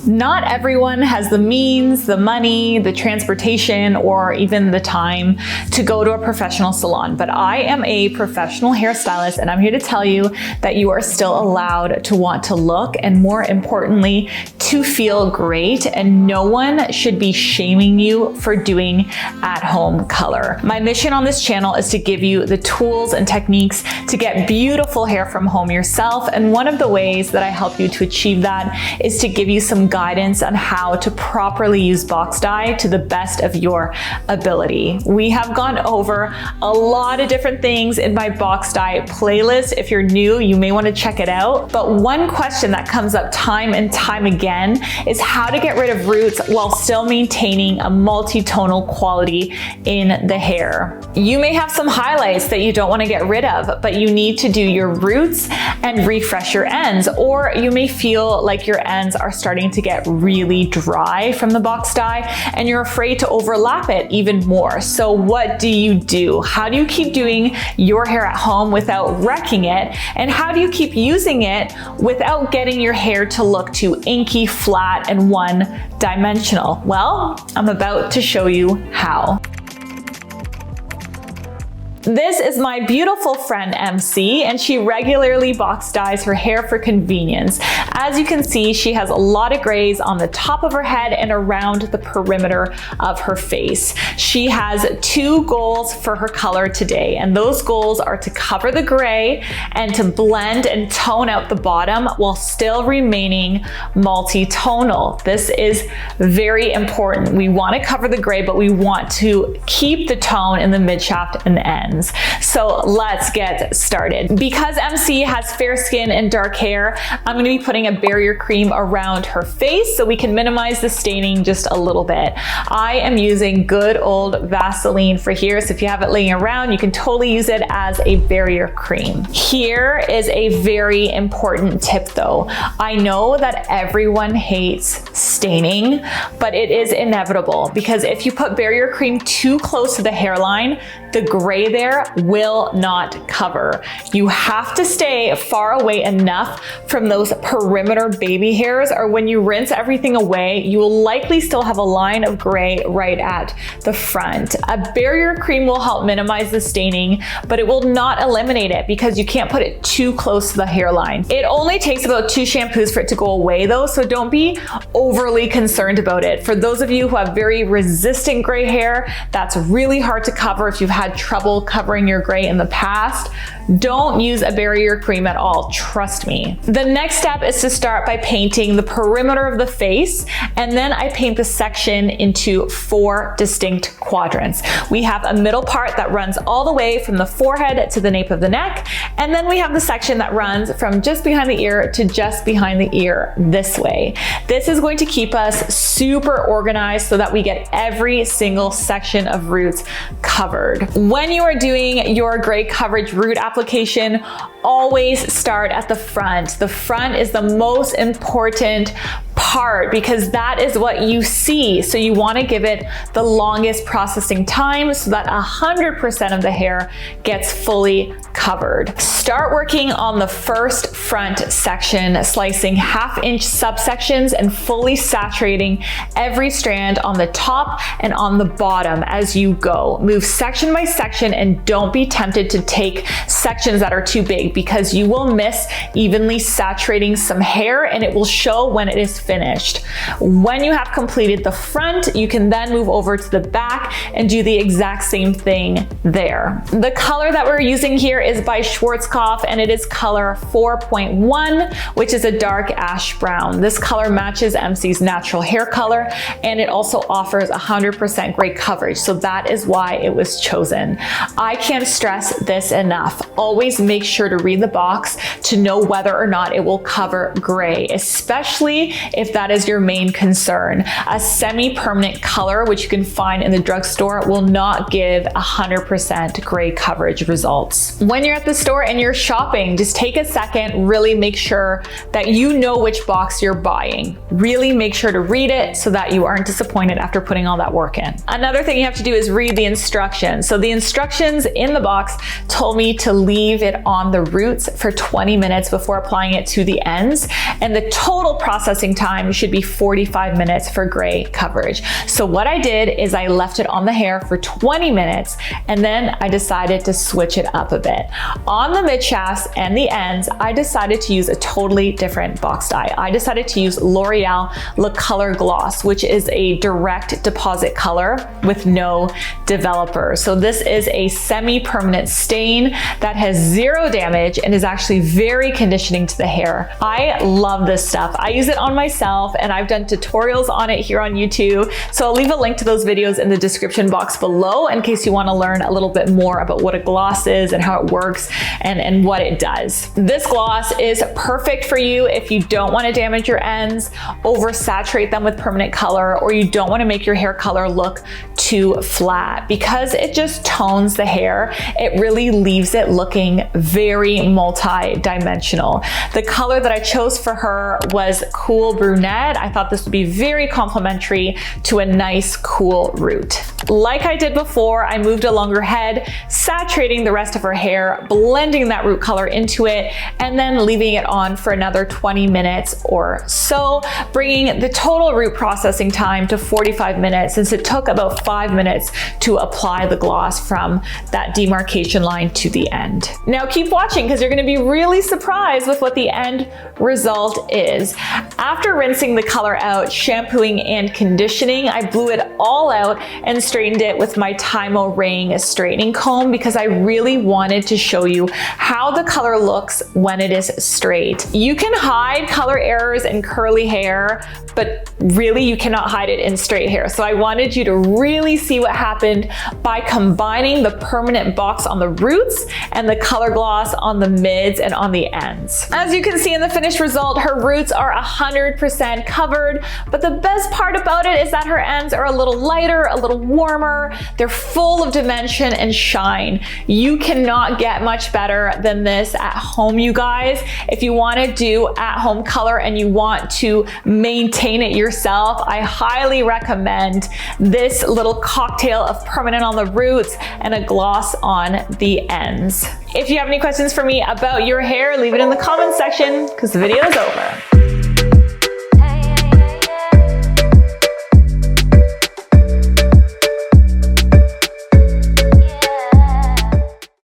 Not everyone has the means, the money, the transportation, or even the time to go to a professional salon, but I am a professional hairstylist and I'm here to tell you that you are still allowed to want to look and, more importantly, to feel great, and no one should be shaming you for doing at-home color. My mission on this channel is to give you the tools and techniques to get beautiful hair from home yourself, and one of the ways that I help you to achieve that is to give you some guidance on how to properly use box dye to the best of your ability. We have gone over a lot of different things in my box dye playlist. If you're new, you may want to check it out. But one question that comes up time and time again is how to get rid of roots while still maintaining a multi-tonal quality in the hair. You may have some highlights that you don't want to get rid of, but you need to do your roots and refresh your ends, or you may feel like your ends are starting to get really dry from the box dye and you're afraid to overlap it even more. So what do? How do you keep doing your hair at home without wrecking it? And how do you keep using it without getting your hair to look too inky, flat, and one-dimensional? Well, I'm about to show you how. This is my beautiful friend MC, and she regularly box dyes her hair for convenience. As you can see, she has a lot of grays on the top of her head and around the perimeter of her face. She has two goals for her color today, and those goals are to cover the gray and to blend and tone out the bottom while still remaining multi-tonal. This is very important. We want to cover the gray, but we want to keep the tone in the mid-shaft and end. So let's get started. Because MC has fair skin and dark hair, I'm going to be putting a barrier cream around her face so we can minimize the staining just a little bit. I am using good old Vaseline for here, so if you have it laying around, you can totally use it as a barrier cream. Here is a very important tip though. I know that everyone hates staining, but it is inevitable because if you put barrier cream too close to the hairline, the gray there will not cover. You have to stay far away enough from those perimeter baby hairs, or when you rinse everything away, you will likely still have a line of gray right at the front. A barrier cream will help minimize the staining, but it will not eliminate it because you can't put it too close to the hairline. It only takes about 2 shampoos for it to go away though, so don't be overly concerned about it. For those of you who have very resistant gray hair, that's really hard to cover. If you've had trouble covering your gray in the past, don't use a barrier cream at all, trust me. The next step is to start by painting the perimeter of the face, and then I paint the section into 4 distinct quadrants. We have a middle part that runs all the way from the forehead to the nape of the neck, and then we have the section that runs from just behind the ear to just behind the ear this way. This is going to keep us super organized so that we get every single section of roots covered. When you are doing your gray coverage root application, always start at the front. The front is the most important part because that is what you see. So you want to give it the longest processing time so that 100% of the hair gets fully covered. Start working on the first front section, slicing 1/2 inch subsections and fully saturating every strand on the top and on the bottom as you go. Move section by section and don't be tempted to take sections that are too big because you will miss evenly saturating some hair and it will show when it is finished. When you have completed the front, you can then move over to the back and do the exact same thing there. The color that we're using here is by Schwarzkopf and it is color 4.1, which is a dark ash brown. This color matches MC's natural hair color and it also offers 100% gray coverage, so that is why it was chosen. I can't stress this enough. Always make sure to read the box to know whether or not it will cover gray, especially if that is your main concern. A semi-permanent color, which you can find in the drugstore, will not give 100% gray coverage results. When you're at the store and you're shopping, just take a second, really make sure that you know which box you're buying. Really make sure to read it so that you aren't disappointed after putting all that work in. Another thing you have to do is read the instructions. So the instructions in the box told me to leave it on the roots for 20 minutes before applying it to the ends, and the total processing time time should be 45 minutes for gray coverage. So what I did is I left it on the hair for 20 minutes and then I decided to switch it up a bit. On the mid shafts and the ends, I decided to use a totally different box dye. I decided to use L'Oreal Le Color Gloss, which is a direct deposit color with no developer. So this is a semi-permanent stain that has zero damage and is actually very conditioning to the hair. I love this stuff. I use it on myself and I've done tutorials on it here on YouTube. So I'll leave a link to those videos in the description box below in case you want to learn a little bit more about what a gloss is and how it works and what it does. This gloss is perfect for you if you don't want to damage your ends, oversaturate them with permanent color, or you don't want to make your hair color look too flat. Because it just tones the hair, it really leaves it looking very multi-dimensional. The color that I chose for her was Cool Brunette. I thought this would be very complementary to a nice cool root. Like I did before, I moved along her head, saturating the rest of her hair, blending that root color into it, and then leaving it on for another 20 minutes or so, bringing the total root processing time to 45 minutes since it took about 5 minutes to apply the gloss from that demarcation line to the end. Now keep watching because you're going to be really surprised with what the end result is. After rinsing the color out, shampooing and conditioning, I blew it all out and straightened it with my Tymo Ring straightening comb because I really wanted to show you how the color looks when it is straight. You can hide color errors in curly hair, but really you cannot hide it in straight hair. So I wanted you to really see what happened by combining the permanent box on the roots and the color gloss on the mids and on the ends. As you can see in the finished result, her roots are 100% covered, but the best part about it is that her ends are a little lighter, a little warmer. They're full of dimension and shine. You cannot get much better than this at home, you guys. If you want to do at-home color and you want to maintain it yourself, I highly recommend this little cocktail of permanent on the roots and a gloss on the ends. If you have any questions for me about your hair, leave it in the comments section because the video is over.